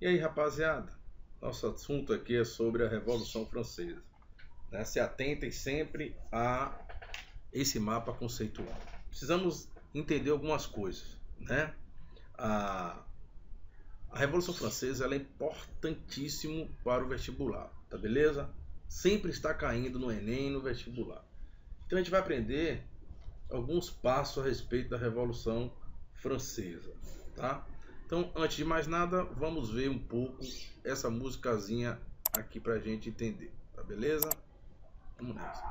E aí, rapaziada, nosso assunto aqui é sobre a Revolução Francesa, né? Se atentem sempre a esse mapa conceitual. Precisamos entender algumas coisas, né? A Revolução Francesa ela é importantíssimo para o vestibular, tá beleza? Sempre está caindo no Enem e no vestibular. Então a gente vai aprender alguns passos a respeito da Revolução Francesa, tá? Então, antes de mais nada, vamos ver um pouco essa musicazinha aqui pra gente entender, tá beleza? Vamos nessa.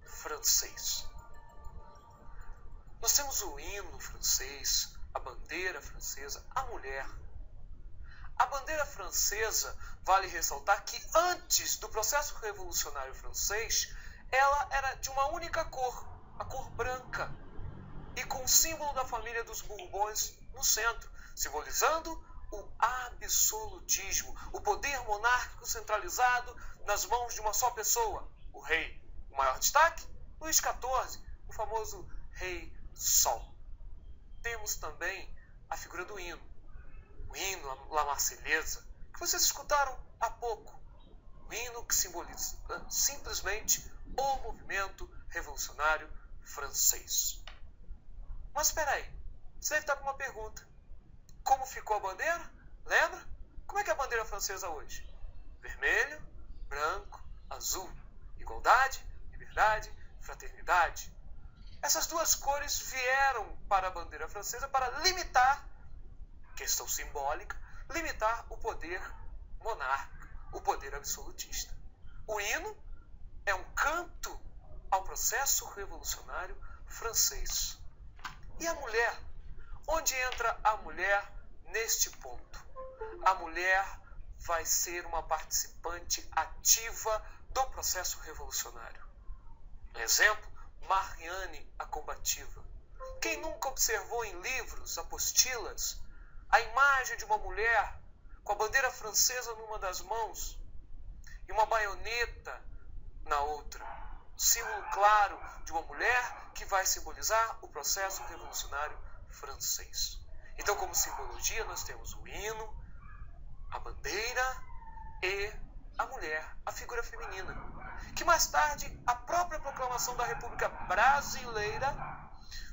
Francês. Nós temos o hino francês, a bandeira francesa, a mulher. A bandeira francesa, vale ressaltar que antes do processo revolucionário francês, ela era de uma única cor, a cor branca, e com o símbolo da família dos Bourbons no centro, simbolizando o absolutismo, o poder monárquico centralizado nas mãos de uma só pessoa, o rei. O maior destaque? Luís XIV, o famoso Rei Sol. Temos também a figura do hino. O hino, a La Marseillaise, que vocês escutaram há pouco. O hino que simboliza simplesmente o movimento revolucionário francês. Mas espera aí, você deve estar com uma pergunta. Como ficou a bandeira? Lembra? Como é que é a bandeira francesa hoje? Vermelho, branco, azul. Igualdade, liberdade, fraternidade. Essas duas cores vieram para a bandeira francesa para limitar, questão simbólica, limitar o poder monárquico, o poder absolutista. O hino é um canto ao processo revolucionário francês. E a mulher? Onde entra a mulher neste ponto? A mulher vai ser uma participante ativa do processo revolucionário. Exemplo, Marianne a combativa. Quem nunca observou em livros, apostilas, a imagem de uma mulher com a bandeira francesa numa das mãos e uma baioneta na outra? Símbolo claro de uma mulher que vai simbolizar o processo revolucionário francês. Então, como simbologia, nós temos o hino, a bandeira e a mulher, a figura feminina, que mais tarde a própria proclamação da República Brasileira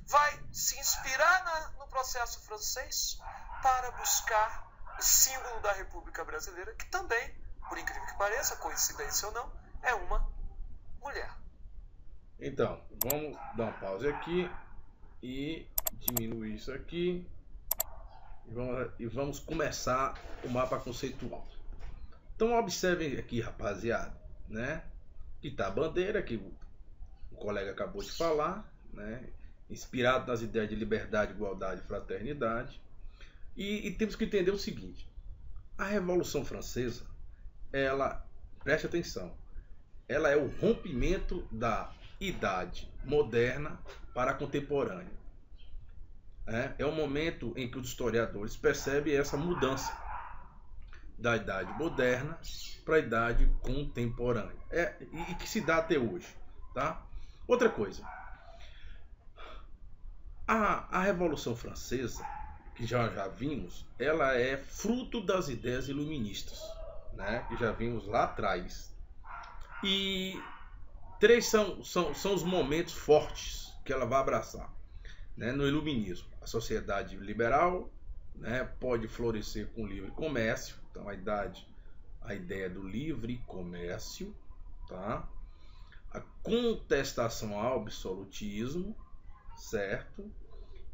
vai se inspirar no processo francês para buscar o símbolo da República Brasileira, que também, por incrível que pareça, coincidência ou não, é uma mulher. Então, vamos dar uma pausa aqui e diminuir isso aqui e vamos começar o mapa conceitual. Então observem aqui, rapaziada, né? Que tá a bandeira que o colega acabou de falar, né? Inspirado nas ideias de liberdade, igualdade e fraternidade. E temos que entender o seguinte: a Revolução Francesa, ela, preste atenção, ela é o rompimento da idade moderna para a contemporânea. É o momento em que os historiadores percebem essa mudança da idade moderna para a idade contemporânea, e que se dá até hoje, tá? Outra coisa, a Revolução Francesa, que já vimos, ela é fruto das ideias iluministas, né? Que já vimos lá atrás. E três são os momentos fortes que ela vai abraçar, né? No iluminismo: a sociedade liberal, né, pode florescer com livre comércio. Então a ideia do livre comércio, tá? A contestação ao absolutismo, certo?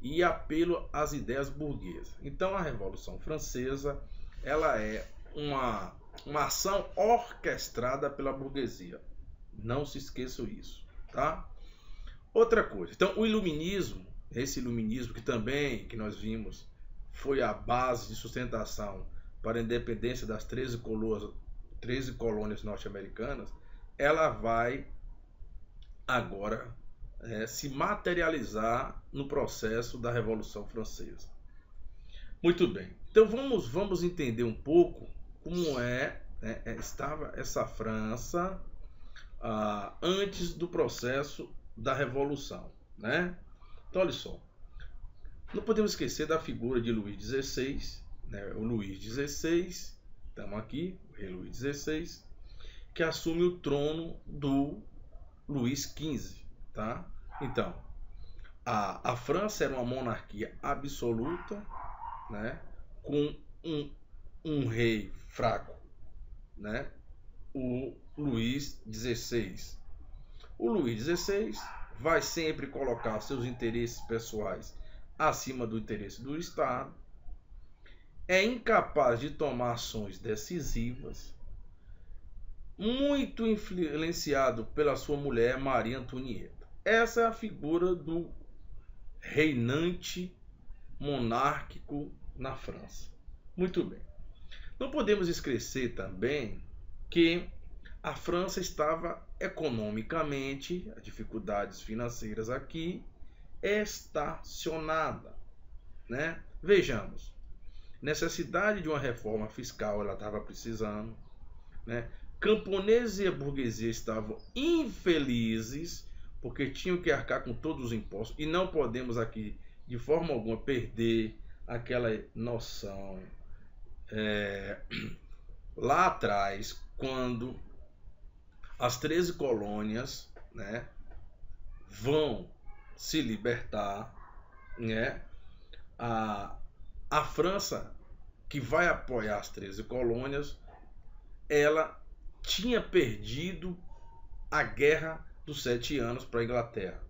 E apelo às ideias burguesas. Então a Revolução Francesa, ela é uma ação orquestrada pela burguesia. Não se esqueçam isso, tá? Outra coisa. Então o iluminismo, esse iluminismo que nós vimos, foi a base de sustentação para a independência das 13 colônias norte-americanas, ela vai agora se materializar no processo da Revolução Francesa. Muito bem. Então vamos entender um pouco como estava essa França antes do processo da Revolução, né? Então olha só, não podemos esquecer da figura de Luís XVI, né? O Luís XVI, estamos aqui, o rei Luís XVI, que assume o trono do Luís XV, tá? Então, a França era uma monarquia absoluta, né? Com um rei fraco, né? O Luís XVI. O Luís XVI vai sempre colocar seus interesses pessoais acima do interesse do Estado, é incapaz de tomar ações decisivas, muito influenciado pela sua mulher Maria Antonieta. Essa é a figura do reinante monárquico na França. Muito bem. Não podemos esquecer também que a França estava economicamente, as dificuldades financeiras aqui, estacionada, né? Vejamos, necessidade de uma reforma fiscal ela estava precisando, né? Camponeses e a burguesia estavam infelizes porque tinham que arcar com todos os impostos, e não podemos aqui de forma alguma perder aquela noção lá atrás, quando as 13 colônias, né, vão se libertar, né, a França, que vai apoiar as 13 colônias, ela tinha perdido a Guerra dos 7 Anos para a Inglaterra.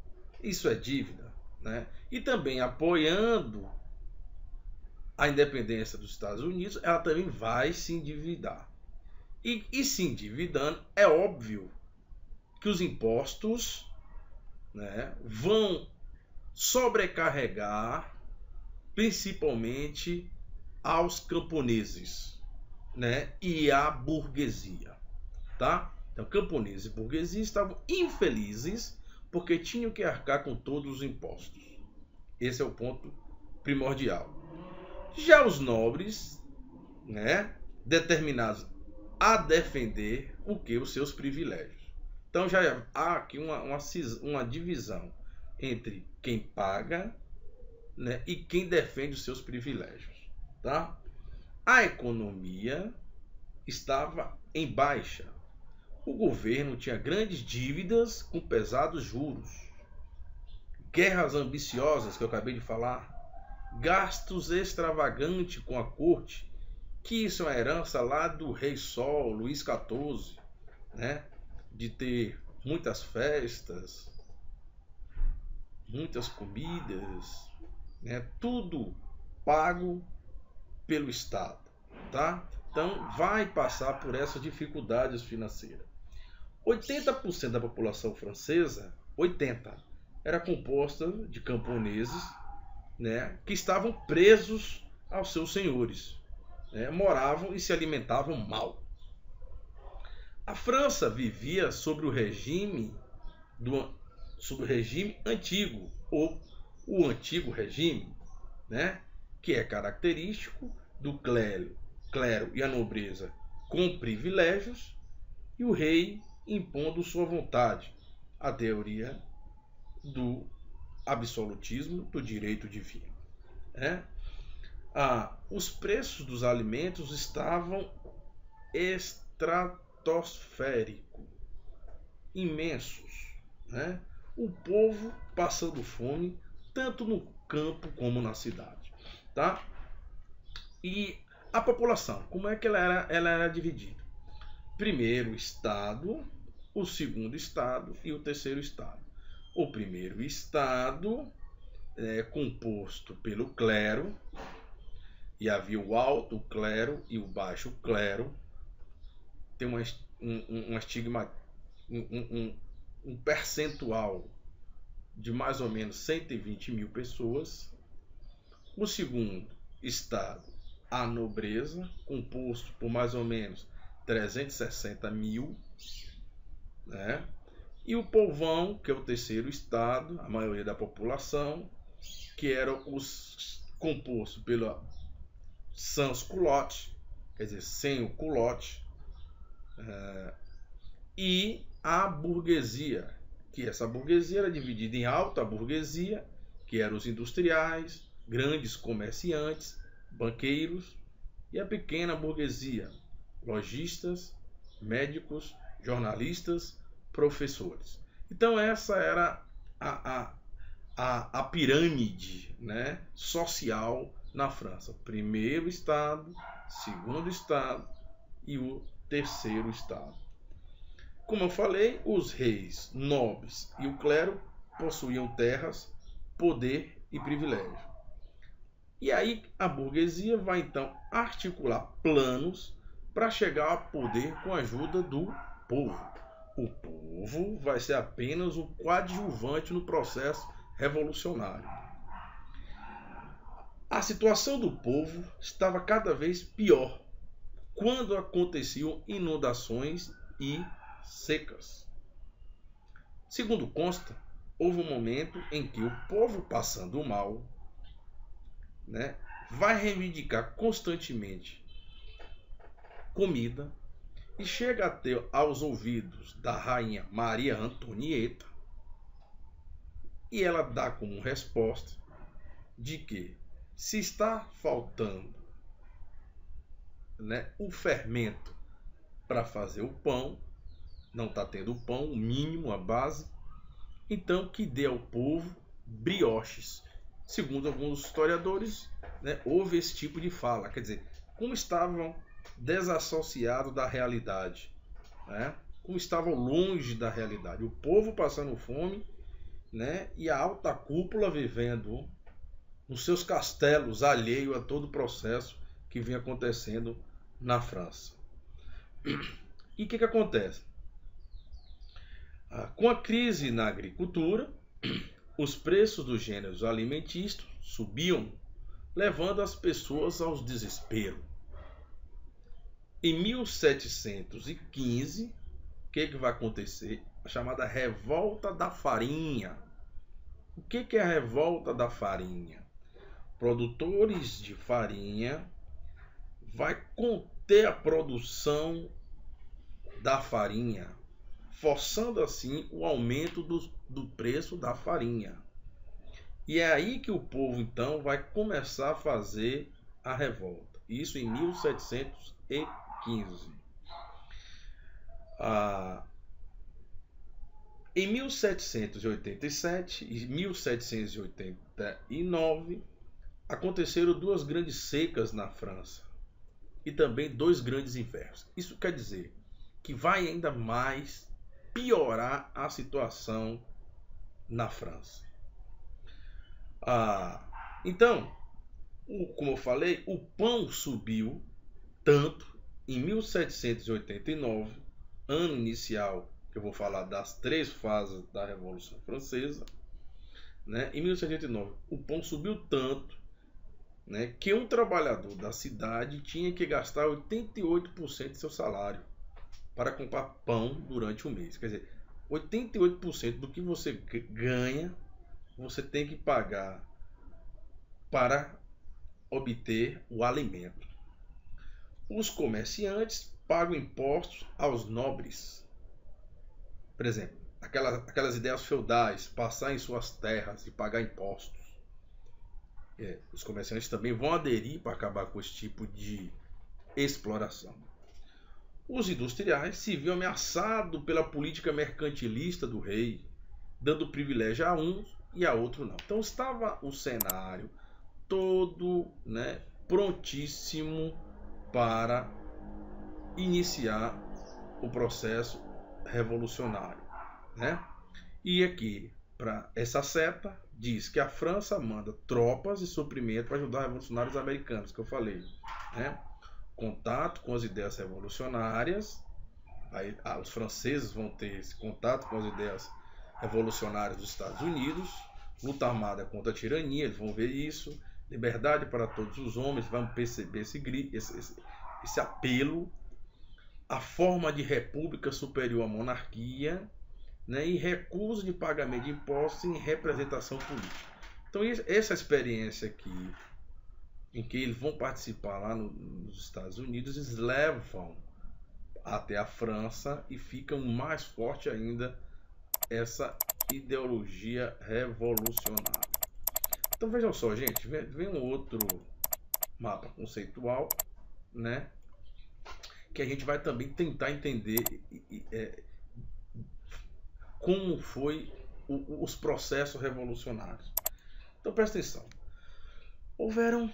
Isso é dívida, né? E também apoiando a independência dos Estados Unidos, ela também vai se endividar. E se endividando, é óbvio que os impostos, né, vão sobrecarregar principalmente aos camponeses, né, e à burguesia, tá? Então, camponeses e burguesia estavam infelizes porque tinham que arcar com todos os impostos. Esse é o ponto primordial. Já os nobres, né, determinados a defender o que? Os seus privilégios. Então já há aqui uma divisão entre quem paga, né, e quem defende os seus privilégios, tá? A economia estava em baixa. O governo tinha grandes dívidas com pesados juros, guerras ambiciosas que eu acabei de falar, gastos extravagantes com a corte, que isso é uma herança lá do rei Sol, Luís XIV, né? De ter muitas festas, muitas comidas, né? Tudo pago pelo Estado, tá? Então vai passar por essas dificuldades financeiras. 80% da população francesa, 80%, era composta de camponeses, né, que estavam presos aos seus senhores, né, moravam e se alimentavam mal. A França vivia sobre o regime antigo, ou o antigo regime, né, que é característico do clero e a nobreza com privilégios e o rei impondo sua vontade, a teoria do absolutismo do direito divino, né? Os preços dos alimentos estavam estratosféricos, imensos, né? O povo passando fome tanto no campo como na cidade, tá? E a população, como é que ela era dividida? Primeiro estado, o segundo estado e o terceiro estado. O primeiro estado é composto pelo clero, e havia o alto clero e o baixo clero. Tem um percentual de mais ou menos 120 mil pessoas. O segundo estado, a nobreza, composto por mais ou menos 360 mil, né? E o povão, que é o terceiro estado, a maioria da população, que era composto pela sans culotte, quer dizer, sem o culotte, e a burguesia, que essa burguesia era dividida em alta burguesia, que eram os industriais, grandes comerciantes, banqueiros, e a pequena burguesia, lojistas, médicos, jornalistas, professores. Então essa era a pirâmide, né, social na França. Primeiro estado, segundo estado e o terceiro estado. Como eu falei, os reis, nobres e o clero possuíam terras, poder e privilégio. E aí a burguesia vai então articular planos para chegar ao poder com a ajuda do povo. O povo vai ser apenas um coadjuvante no processo revolucionário. A situação do povo estava cada vez pior quando aconteciam inundações e secas. Segundo consta, houve um momento em que o povo, passando mal, né, vai reivindicar constantemente comida e chega a ter aos ouvidos da rainha Maria Antonieta, e ela dá como resposta de que se está faltando, né, o fermento para fazer o pão, não está tendo o pão, o mínimo, a base, então que dê ao povo brioches. Segundo alguns historiadores, né, houve esse tipo de fala, quer dizer, como estavam desassociados da realidade, né, como estavam longe da realidade, o povo passando fome, né, e a alta cúpula vivendo nos seus castelos, alheio a todo o processo que vinha acontecendo na França. E o que acontece? Com a crise na agricultura, os preços dos gêneros alimentícios subiam, levando as pessoas ao desespero. Em 1715, o que vai acontecer? A chamada Revolta da Farinha. O que é a Revolta da Farinha? Produtores de farinha vai conter a produção da farinha, forçando assim o aumento do preço da farinha. E é aí que o povo então vai começar a fazer a revolta. Isso em 1715. Em 1787 e 1789 aconteceram duas grandes secas na França e também dois grandes invernos. Isso quer dizer que vai ainda mais piorar a situação na França. Então, como eu falei, o pão subiu tanto em 1789, ano inicial, que eu vou falar das três fases da Revolução Francesa, né? Em 1789, o pão subiu tanto, né, que um trabalhador da cidade tinha que gastar 88% de seu salário para comprar pão durante o mês. Quer dizer, 88% do que você ganha, você tem que pagar para obter o alimento. Os comerciantes pagam impostos aos nobres. Por exemplo, aquelas ideias feudais, passar em suas terras e pagar impostos. Os comerciantes também vão aderir para acabar com esse tipo de exploração. Os industriais se viam ameaçados pela política mercantilista do rei, dando privilégio a uns e a outros não. Então estava o cenário todo, né, prontíssimo para iniciar o processo revolucionário, né? E aqui, para essa seta, diz que a França manda tropas e suprimento para ajudar os revolucionários americanos, que eu falei, né? Contato com as ideias revolucionárias. Aí, os franceses vão ter esse contato com as ideias revolucionárias dos Estados Unidos, luta armada contra a tirania, eles vão ver isso, liberdade para todos os homens, vão perceber esse apelo, a forma de república superior à monarquia, né, e recusa de pagamento de impostos em representação política. Então essa experiência aqui, em que eles vão participar lá nos Estados Unidos, eles levam até a França e ficam mais forte ainda essa ideologia revolucionária. Então vejam só, gente, vem um outro mapa conceitual, né, que a gente vai também tentar entender como foi os processos revolucionários. Então presta atenção. Houveram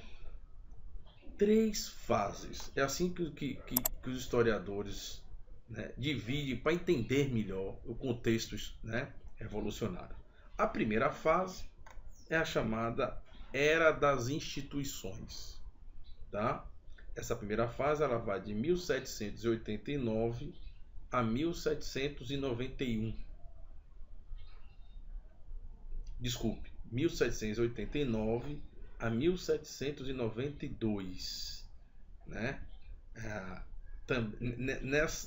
3 fases. É assim que os historiadores, né, dividem para entender melhor o contexto, né, revolucionário. A primeira fase é a chamada Era das Instituições. Tá? Essa primeira fase ela vai de 1789 a 1791. Desculpe, 1789 a 1792, né?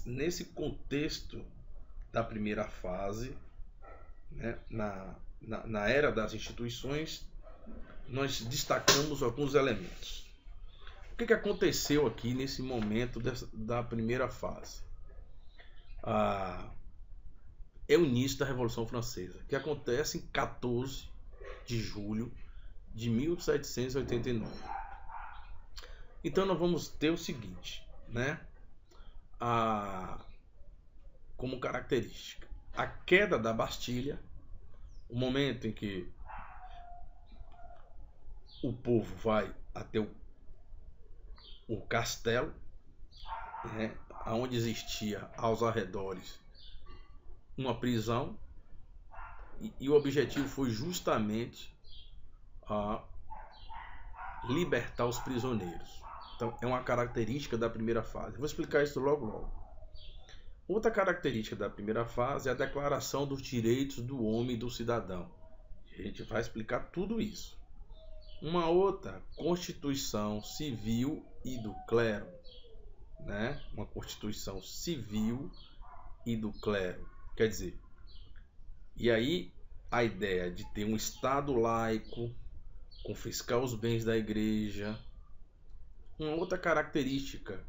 Nesse contexto da primeira fase, né, na era das instituições, nós destacamos alguns elementos. O que aconteceu aqui nesse momento da primeira fase? É o início da Revolução Francesa, que acontece em 14 de julho de 1789. Então nós vamos ter o seguinte, né? Como característica, a queda da Bastilha, o momento em que o povo vai até o castelo, né, onde existia aos arredores uma prisão, e o objetivo foi justamente libertar os prisioneiros. Então é uma característica da primeira fase. Vou explicar isso logo. Outra característica da primeira fase é a declaração dos direitos do homem e do cidadão. A gente vai explicar tudo isso. Uma outra, Constituição Civil e do Clero, né? Uma Constituição Civil e do Clero. Quer dizer, e aí a ideia de ter um Estado laico, confiscar os bens da igreja. Uma outra característica,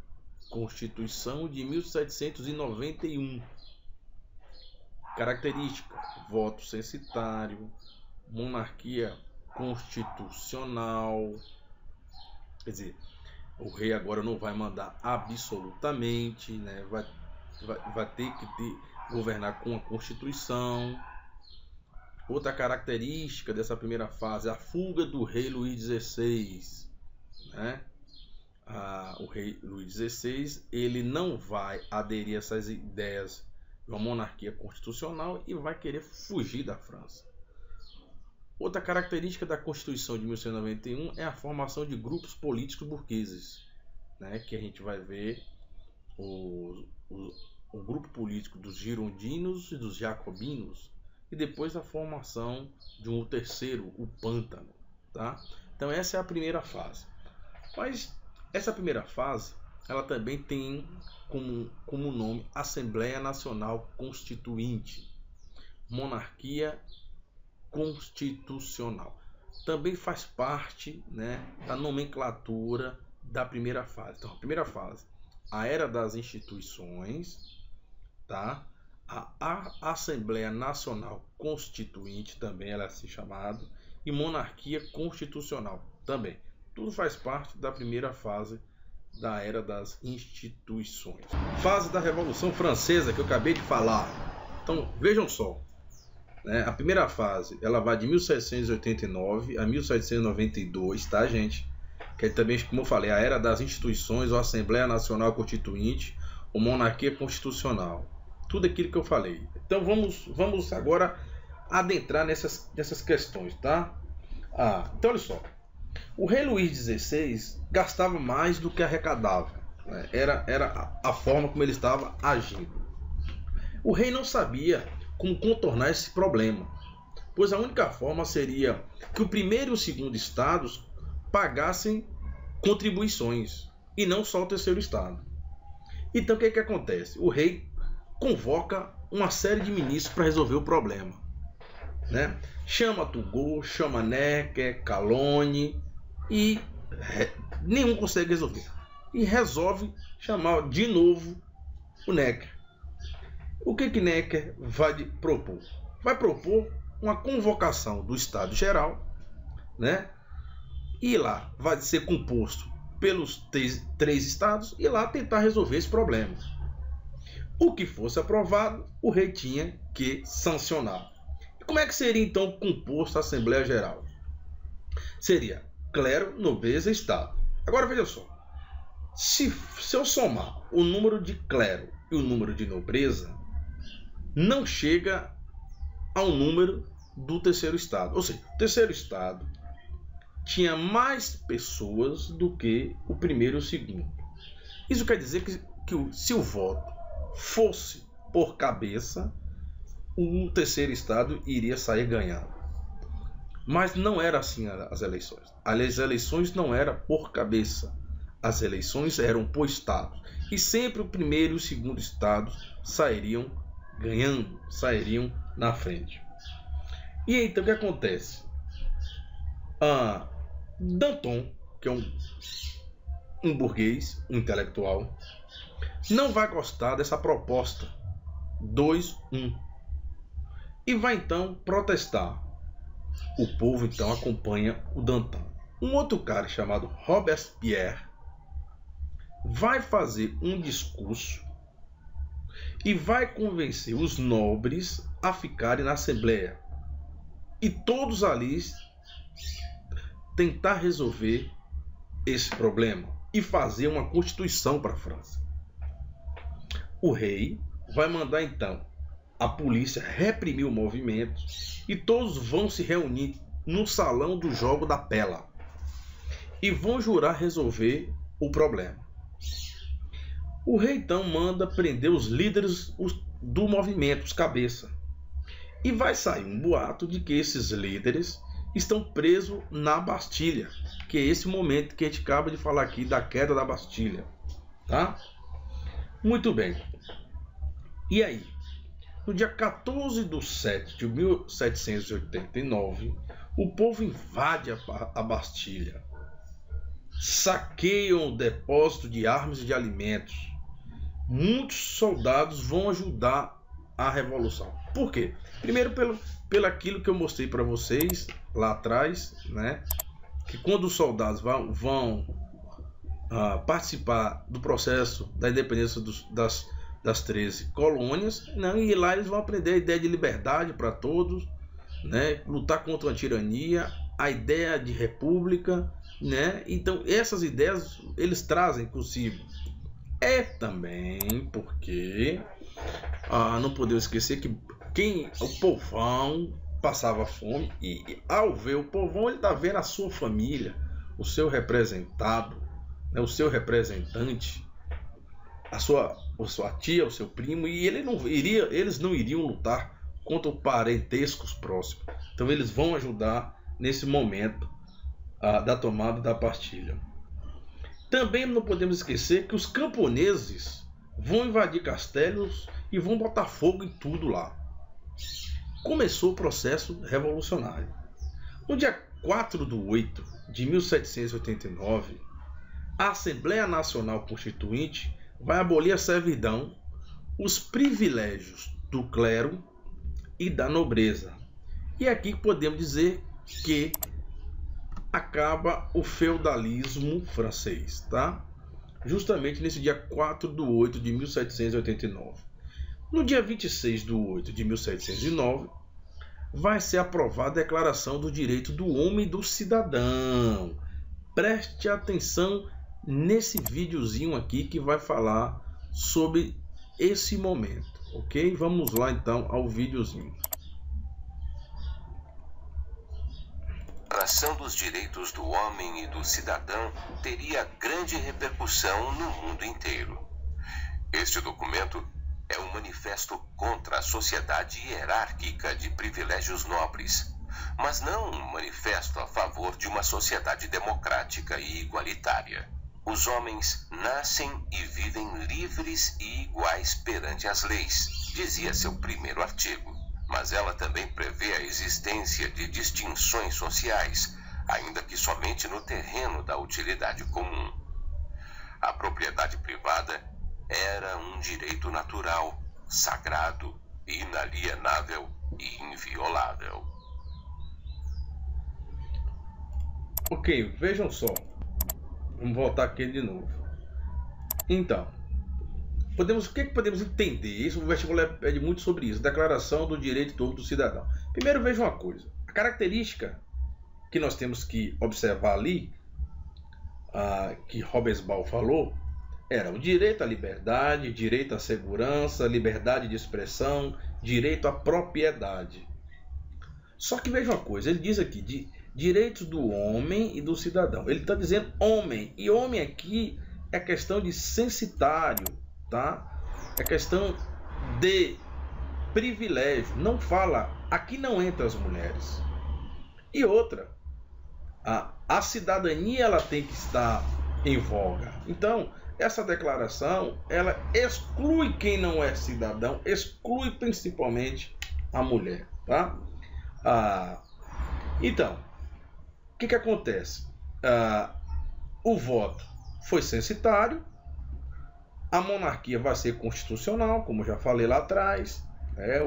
Constituição de 1791. Característica, voto censitário, monarquia constitucional. Quer dizer, o rei agora não vai mandar absolutamente, né? Vai ter que governar com a Constituição. Outra característica dessa primeira fase é a fuga do rei Luís XVI, né? O rei Luís XVI ele não vai aderir a essas ideias de uma monarquia constitucional e vai querer fugir da França. Outra característica da Constituição de 1791 é a formação de grupos políticos burgueses, né? Que a gente vai ver o grupo político dos girondinos e dos jacobinos, e depois a formação de um terceiro, o pântano, tá? Então essa é a primeira fase. Mas essa primeira fase, ela também tem como nome Assembleia Nacional Constituinte, monarquia constitucional. Também faz parte, né, da nomenclatura da primeira fase. Então, a primeira fase, a Era das Instituições, tá? A Assembleia Nacional Constituinte, também ela é assim chamada, e monarquia constitucional também. Tudo faz parte da primeira fase da Era das Instituições. Fase da Revolução Francesa, que eu acabei de falar. Então, vejam só, né? A primeira fase, ela vai de 1789 a 1792, tá, gente? que é também, como eu falei, a era das instituições, ou Assembleia Nacional Constituinte, ou monarquia constitucional. Tudo aquilo que eu falei. Então vamos agora adentrar nessas questões, tá? Então olha só. O rei Luís XVI gastava mais do que arrecadava, né? Era a forma como ele estava agindo. O rei não sabia como contornar esse problema, pois a única forma seria que o primeiro e o segundo estados pagassem contribuições, e não só o terceiro estado. Então o que acontece? O rei convoca uma série de ministros para resolver o problema, né? Chama Turgot, chama Necker, Calonne, e nenhum consegue resolver. E resolve chamar de novo o Necker. O que Necker vai propor? Vai propor uma convocação do Estado Geral, né? E lá vai ser composto pelos três estados, e lá tentar resolver esse problema. O que fosse aprovado, o rei tinha que sancionar. E como é que seria então composto a Assembleia Geral? Seria clero, nobreza e estado. Agora veja só, se eu somar o número de clero e o número de nobreza, não chega ao número do terceiro estado. Ou seja, o terceiro estado tinha mais pessoas do que o primeiro e o segundo. Isso quer dizer que se o voto fosse por cabeça, o terceiro estado iria sair ganhando. Mas não era assim as eleições. As eleições não eram por cabeça. As eleições eram por estado. E sempre o primeiro e o segundo estado sairiam ganhando, sairiam na frente. E então o que acontece? Danton, que é um burguês, um intelectual, não vai gostar dessa proposta 2-1 e vai então protestar. O povo então acompanha o Danton. Um outro cara chamado Robespierre vai fazer um discurso e vai convencer os nobres a ficarem na Assembleia, e todos ali tentar resolver esse problema e fazer uma constituição para a França. O rei vai mandar então a polícia reprimir o movimento, e todos vão se reunir no salão do jogo da Pela e vão jurar resolver o problema. O rei então manda prender os líderes do movimento, os cabeças, e vai sair um boato de que esses líderes estão presos na Bastilha, que é esse momento que a gente acaba de falar aqui da queda da Bastilha, tá? Muito bem. E aí, no dia 14/7 de 1789, o povo invade a Bastilha, saqueiam o depósito de armas e de alimentos. Muitos soldados vão ajudar a revolução. Por quê? Primeiro pelo aquilo que eu mostrei para vocês lá atrás, né? Que quando os soldados vão participar do processo da independência das 13 colônias, né? E lá eles vão aprender a ideia de liberdade para todos, né? Lutar contra a tirania, a ideia de república, né? Então essas ideias eles trazem consigo. É também porque não podemos esquecer que o povão passava fome, e ao ver o povão, ele está vendo a sua família, o seu representado, né, o seu representante, a sua tia, o seu primo, e eles não iriam lutar contra parentescos próximos. Então eles vão ajudar nesse momento da tomada da Bastilha. Também não podemos esquecer que os camponeses vão invadir castelos e vão botar fogo em tudo lá. Começou o processo revolucionário. No dia 4/8 de 1789, a Assembleia Nacional Constituinte vai abolir a servidão, os privilégios do clero e da nobreza. E aqui podemos dizer que acaba o feudalismo francês, tá? Justamente nesse dia 4/8 de 1789. No dia 26/8 de 1709, vai ser aprovada a Declaração do Direito do Homem e do Cidadão, preste atenção nesse videozinho aqui que vai falar sobre esse momento, ok? Vamos lá então ao videozinho. A Declaração dos Direitos do Homem e do Cidadão teria grande repercussão no mundo inteiro. Este documento é um manifesto contra a sociedade hierárquica de privilégios nobres, mas não um manifesto a favor de uma sociedade democrática e igualitária. Os homens nascem e vivem livres e iguais perante as leis, dizia seu primeiro artigo. Mas ela também prevê a existência de distinções sociais, ainda que somente no terreno da utilidade comum. A propriedade privada era um direito natural, sagrado, inalienável e inviolável. Ok, vejam só. Vamos voltar aqui de novo. Então, o que podemos entender? Isso, o vestibular pede muito sobre isso. Declaração do Direito do Cidadão. Primeiro, veja uma coisa. A característica que nós temos que observar ali, que Hobsbawm falou, era o direito à liberdade, direito à segurança, liberdade de expressão, direito à propriedade. Só que veja uma coisa, ele diz aqui de direitos do homem e do cidadão. Ele está dizendo homem, e homem aqui é questão de censitário, tá? É questão de privilégio. Não fala, aqui não entra as mulheres. E outra, a cidadania ela tem que estar em voga. Então, essa declaração, ela exclui quem não é cidadão, exclui principalmente a mulher, tá? Então, o que acontece? O voto foi censitário, a monarquia vai ser constitucional, como já falei lá atrás,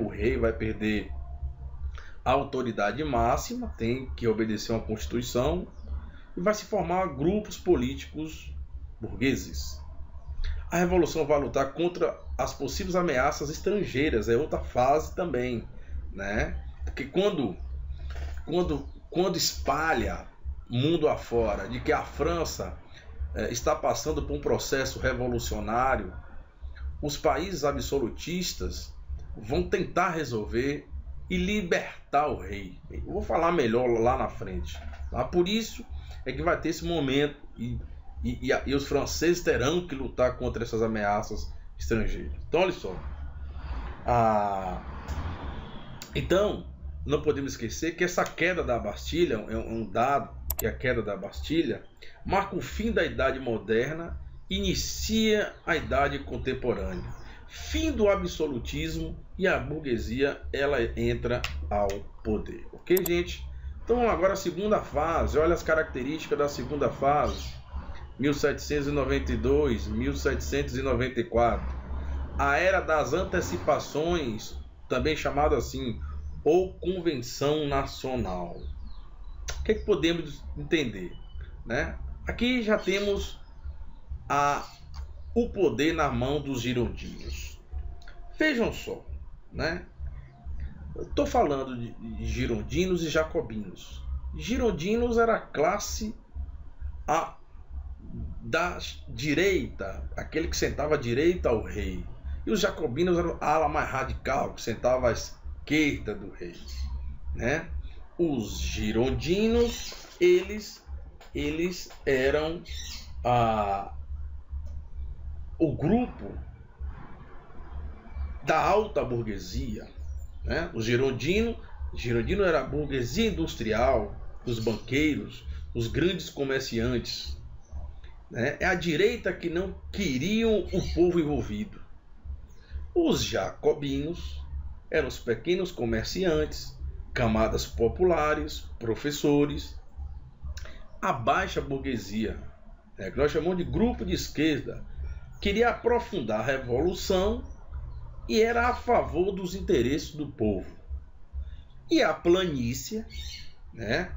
o rei vai perder a autoridade máxima, tem que obedecer uma constituição, e vai se formar grupos políticos burgueses. A revolução vai lutar contra as possíveis ameaças estrangeiras, é outra fase também, né? Porque quando espalha mundo afora de que a França está passando por um processo revolucionário, os países absolutistas vão tentar resolver e libertar o rei. Eu vou falar melhor lá na frente, tá? Por isso é que vai ter esse momento e os franceses terão que lutar contra essas ameaças estrangeiras. Então, olha só. Então, não podemos esquecer que essa queda da Bastilha é um dado, que a queda da Bastilha marca o fim da Idade Moderna, inicia a Idade Contemporânea, fim do absolutismo, e a burguesia ela entra ao poder. Ok, gente? Então vamos agora à segunda fase. Olha as características da segunda fase. 1792, 1794. A Era das Antecipações, também chamada assim, ou Convenção Nacional. O que podemos entender, né? Aqui já temos o poder na mão dos girondinos. Vejam só, né? Eu estou falando de girondinos e jacobinos. Girondinos era a classe da direita, aquele que sentava à direita ao rei. E os jacobinos eram a ala mais radical, que sentava à esquerda do rei, né? Os girondinos, eles eram o grupo da alta burguesia, né? O girondino era a burguesia industrial, os banqueiros, os grandes comerciantes, né? É a direita que não queriam o povo envolvido. Os jacobinos eram os pequenos comerciantes, camadas populares, professores, a baixa burguesia, que nós chamamos de grupo de esquerda, queria aprofundar a revolução e era a favor dos interesses do povo. E a planície, né,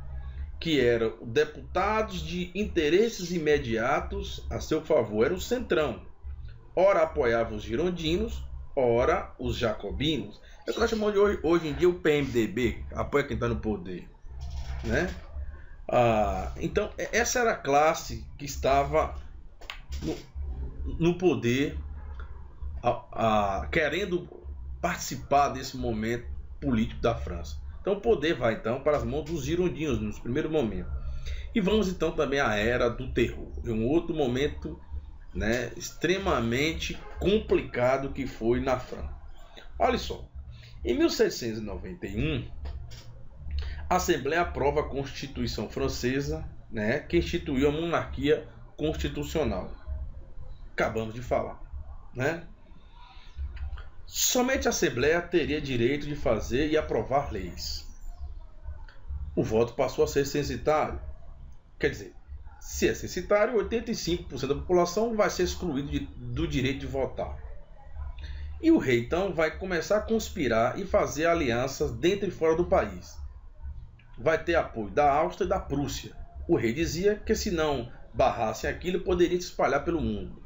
que eram deputados de interesses imediatos a seu favor, era o centrão. Ora apoiava os girondinos, ora os jacobinos. É o que nós chamamos de hoje em dia o PMDB, apoia quem está no poder, né? Então, essa era a classe que estava no poder, querendo participar desse momento político da França. Então, o poder vai então para as mãos dos girondinos nos primeiros momentos. E vamos então também à Era do Terror, um outro momento, né, extremamente complicado que foi na França. Olha só, em 1791, a Assembleia aprova a Constituição Francesa, né, que instituiu a monarquia constitucional. Acabamos de falar, né? Somente a Assembleia teria direito de fazer e aprovar leis. O voto passou a ser censitário. Quer dizer, se é censitário, 85% da população vai ser excluído do direito de votar. E o rei, então, vai começar a conspirar e fazer alianças dentro e fora do país. Vai ter apoio da Áustria e da Prússia. O rei dizia que se não barrassem aquilo, poderia se espalhar pelo mundo.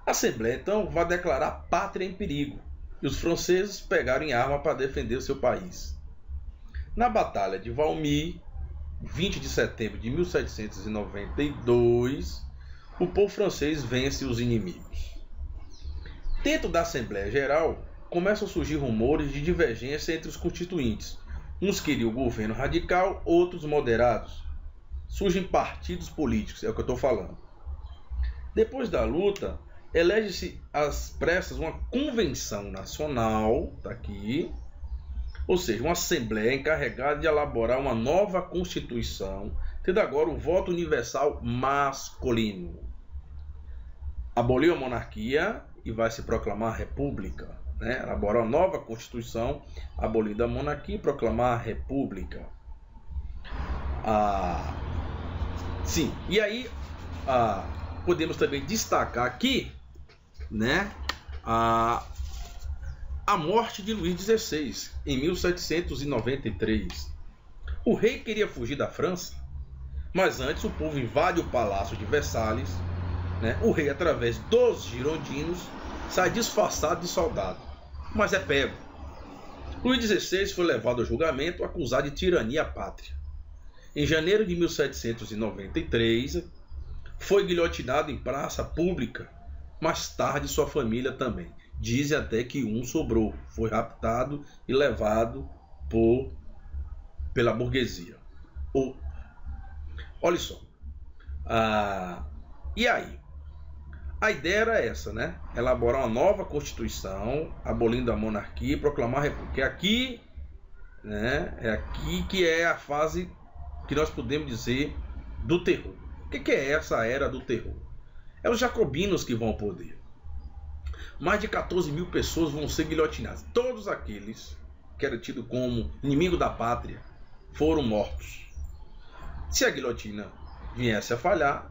A Assembleia, então, vai declarar a pátria em perigo. E os franceses pegaram em arma para defender o seu país. Na Batalha de Valmy, 20 de setembro de 1792, o povo francês vence os inimigos. Dentro da Assembleia Geral, começam a surgir rumores de divergência entre os constituintes. Uns queriam o governo radical, outros moderados. Surgem partidos políticos, é o que eu estou falando. Depois da luta, elege-se às pressas uma convenção nacional, tá aqui, ou seja, uma assembleia encarregada de elaborar uma nova constituição, tendo agora o voto universal masculino. Aboliu a monarquia e vai se proclamar a república, né? Elaborar uma nova constituição, abolindo a monarquia e proclamar a república. Sim, e aí podemos também destacar aqui, né, a morte de Luís XVI em 1793. O rei queria fugir da França, mas antes o povo invade o palácio de Versalhes, né? O rei, através dos girondinos, sai disfarçado de soldado, mas é pego. Luís XVI foi levado ao julgamento, acusado de tirania à pátria. Em janeiro de 1793, foi guilhotinado em praça pública. Mais tarde, sua família também. Dizem até que um sobrou, foi raptado e levado pela burguesia. Olha só. E aí? A ideia era essa, né? Elaborar uma nova constituição, abolindo a monarquia e proclamar a república. Aqui, né, é aqui que é a fase que nós podemos dizer do terror. O que é essa Era do Terror? É os jacobinos que vão ao poder. Mais de 14 mil pessoas vão ser guilhotinadas. Todos aqueles que eram tidos como inimigo da pátria foram mortos. Se a guilhotina viesse a falhar,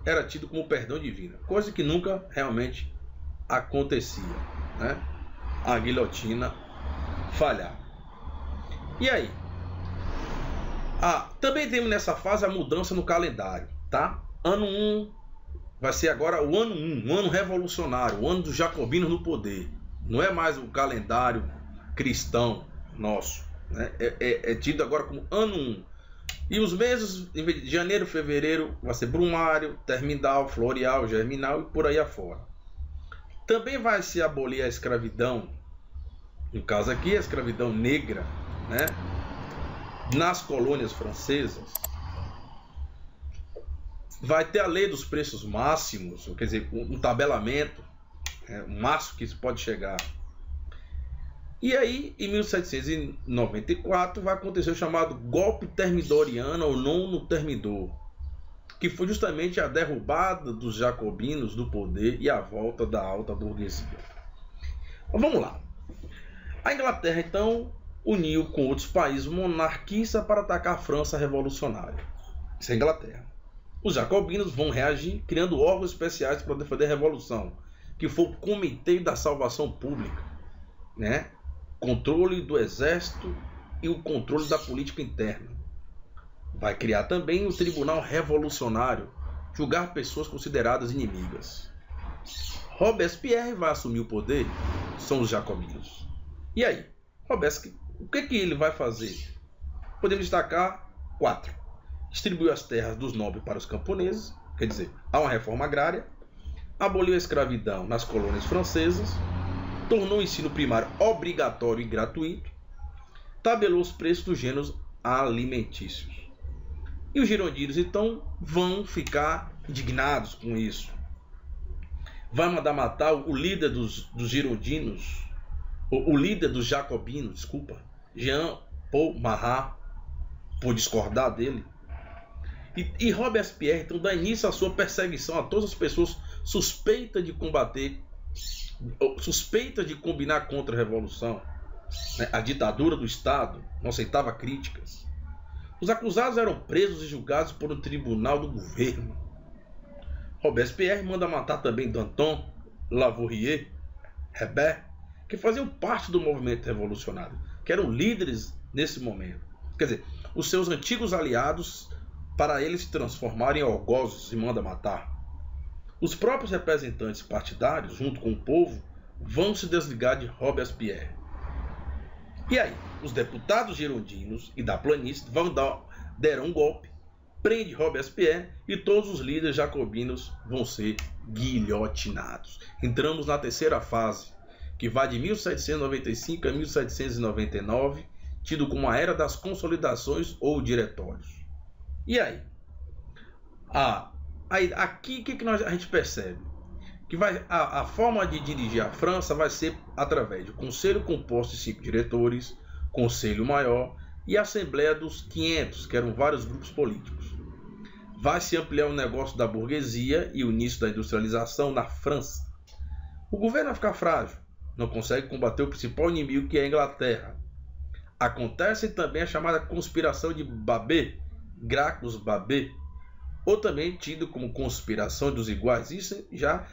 era tido como perdão divino, coisa que nunca realmente acontecia, né? A guilhotina falhar. E aí? Também temos nessa fase a mudança no calendário, tá? Ano 1 vai ser agora o ano 1, um ano revolucionário, o ano dos jacobinos no poder. Não é mais o calendário cristão nosso, né? É tido agora como ano 1. E os meses, em vez de janeiro, fevereiro, vai ser brumário, terminal, floreal, germinal e por aí afora. Também vai se abolir a escravidão, no caso aqui a escravidão negra, né? Nas colônias francesas. Vai ter a lei dos preços máximos, quer dizer, um tabelamento, o máximo que isso pode chegar. E aí, em 1794, vai acontecer o chamado golpe termidoriano, ou nono termidor, que foi justamente a derrubada dos jacobinos do poder e a volta da alta burguesia. Mas vamos lá. A Inglaterra, então, uniu com outros países monarquistas para atacar a França revolucionária. Isso é a Inglaterra. Os jacobinos vão reagir, criando órgãos especiais para defender a revolução, que foi o Comitê da Salvação Pública, né? Controle do exército e o controle da política interna. Vai criar também o Tribunal Revolucionário, julgar pessoas consideradas inimigas. Robespierre vai assumir o poder, são os jacobinos. E aí, Robespierre, o que ele vai fazer? Podemos destacar 4. distribuiu as terras dos nobres para os camponeses, quer dizer, há uma reforma agrária, aboliu a escravidão nas colônias francesas, tornou o ensino primário obrigatório e gratuito, tabelou os preços dos gêneros alimentícios. E os girondinos, então, vão ficar indignados com isso. Vai mandar matar o líder dos girondinos, o líder dos jacobinos, desculpa, Jean Paul Marat, por discordar dele. E Robespierre, então, dá início à sua perseguição a todas as pessoas suspeitas de combater, suspeitas de combinar contra a revolução. A ditadura do Estado não aceitava críticas. Os acusados eram presos e julgados por um tribunal do governo. Robespierre manda matar também Danton, Lavourier, Hébert, que faziam parte do movimento revolucionário, que eram líderes nesse momento. Quer dizer, os seus antigos aliados, para eles se transformarem em algozes, e manda matar. Os próprios representantes partidários, junto com o povo, vão se desligar de Robespierre. E aí, os deputados girondinos e da planície deram um golpe, prende Robespierre e todos os líderes jacobinos vão ser guilhotinados. Entramos na terceira fase, que vai de 1795 a 1799, tido como a Era das Consolidações ou Diretórios. E aí? Aqui o que a gente percebe? Que a forma de dirigir a França vai ser através de conselho composto de 5 diretores, conselho maior e assembleia dos 500, que eram vários grupos políticos. Vai se ampliar o negócio da burguesia e o início da industrialização na França. O governo vai ficar frágil, não consegue combater o principal inimigo, que é a Inglaterra. Acontece também a chamada conspiração de Babet, Gracchus Babet, ou também tido como conspiração dos iguais, isso já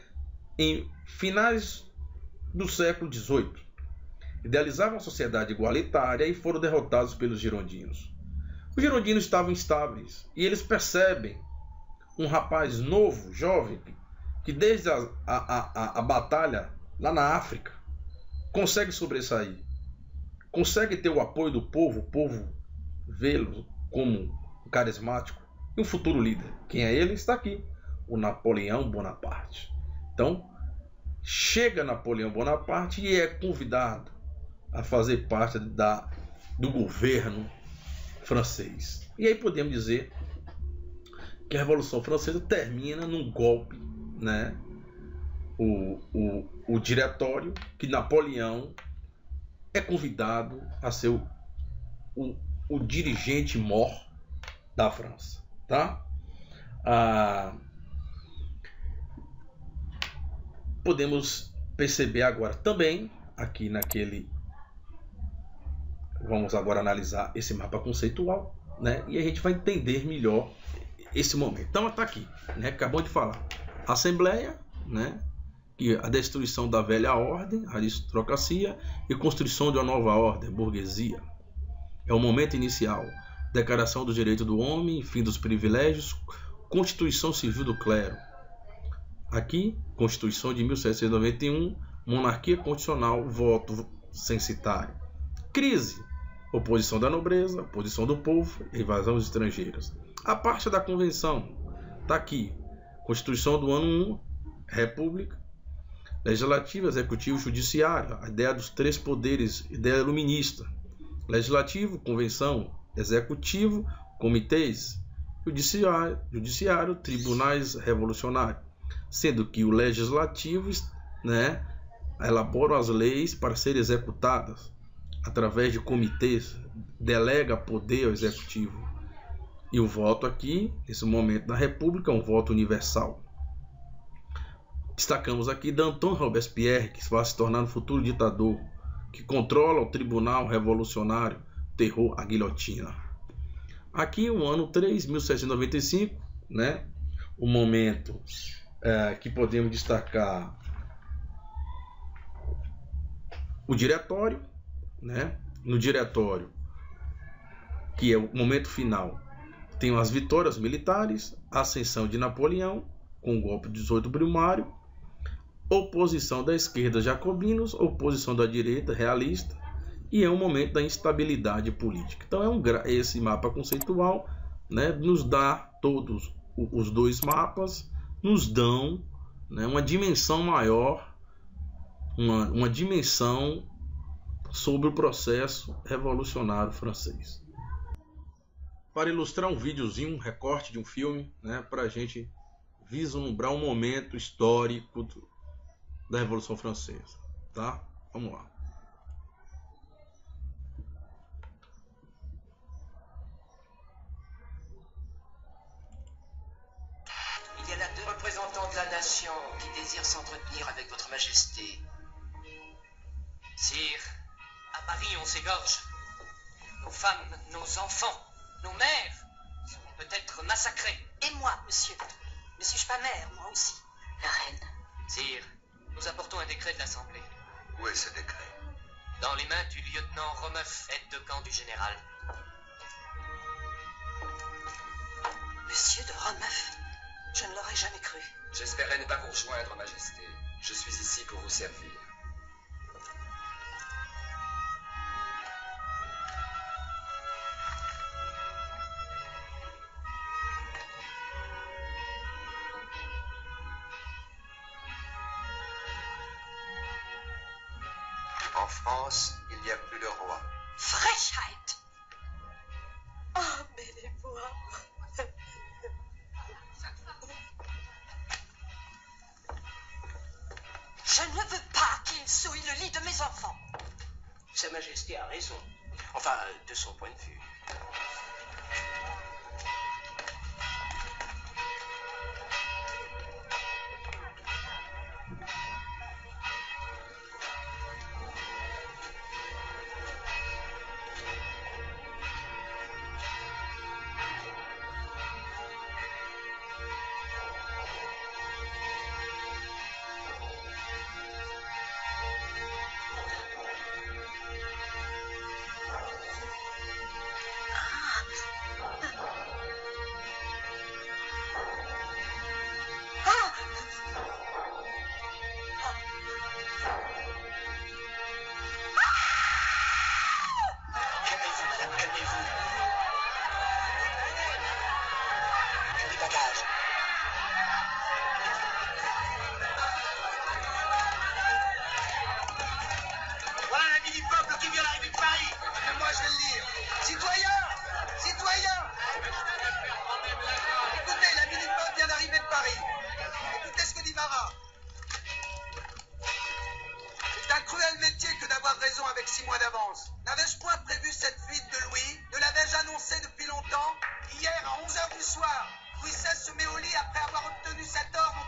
em finais do século XVIII. Idealizavam a sociedade igualitária e foram derrotados pelos girondinos. Os girondinos estavam instáveis e eles percebem um rapaz novo, jovem, que desde a batalha lá na África consegue sobressair, consegue ter o apoio do povo, o povo vê-lo como carismático e um futuro líder. Quem é ele? Está aqui, o Napoleão Bonaparte. Então, chega Napoleão Bonaparte e é convidado a fazer parte do governo francês. E aí podemos dizer que a Revolução Francesa termina num golpe, né? O diretório, que Napoleão é convidado a ser o dirigente mor da França, tá? Podemos perceber agora também, aqui naquele... Vamos agora analisar esse mapa conceitual, né? E a gente vai entender melhor esse momento. Então está aqui, né? Acabou de falar. Assembleia, né? E a destruição da velha ordem, aristocracia, e construção de uma nova ordem, burguesia. É o momento inicial. Declaração dos direitos do homem, fim dos privilégios, Constituição Civil do Clero. Aqui, Constituição de 1791, monarquia constitucional, voto censitário. Crise, oposição da nobreza, oposição do povo, invasão estrangeiras. A parte da convenção está aqui. Constituição do ano 1, república, legislativo, executivo, judiciário. A ideia dos 3 poderes, ideia iluminista. Legislativo, convenção, executivo, comitês, judiciário, tribunais revolucionários. Sendo que o legislativo, né, elabora as leis para serem executadas através de comitês, delega poder ao executivo. E o voto aqui, nesse momento da República, é um voto universal. Destacamos aqui Danton Robespierre, que vai se tornar um futuro ditador, que controla o tribunal revolucionário, terror, a guilhotina. Aqui o ano 3, 1795, né? O momento que podemos destacar o diretório, né? No diretório, que é o momento final, tem as vitórias militares, a ascensão de Napoleão, com o golpe de 18 primário, oposição da esquerda jacobinos, oposição da direita realista, e é um momento da instabilidade política. Então esse mapa conceitual, né, nos dá todos os dois mapas, nos dão, né, uma dimensão maior, uma dimensão sobre o processo revolucionário francês. Para ilustrar um videozinho, um recorte de um filme, né, para a gente vislumbrar um momento histórico da Revolução Francesa, tá? Vamos lá. Il y a là 2 représentants de la nation qui désirent s'entretenir avec votre majesté. Sire, à Paris on s'égorge. Nos femmes, nos enfants, nos mères seront peut-être massacrés. Et moi, monsieur? Ne suis-je pas mère, moi aussi? La reine. Sire, nous apportons un décret de l'Assemblée. Où est ce décret? Dans les mains du lieutenant Romeuf, aide de camp du général. Monsieur de Romeuf? Je ne l'aurais jamais cru. J'espérais ne pas vous rejoindre, Majesté. Je suis ici pour vous servir. En France, il n'y a plus de roi. Frechheit! Oh, mêlez-moi! Je ne veux pas qu'il souille le lit de mes enfants. Sa Majesté a raison. Enfin, de son point de vue. Voilà la vie du peuple qui vient d'arriver de Paris. Mais moi, je vais le lire. Citoyens! Citoyens! Écoutez, la vie du peuple vient d'arriver de Paris. Écoutez ce que dit Marat. C'est un cruel métier que d'avoir raison avec 6 mois d'avance. N'avais-je point prévu cette fuite de Louis? Ne l'avais-je annoncé depuis longtemps? Hier, à 11h du soir, Louis XVI se met au lit après avoir obtenu cet ordre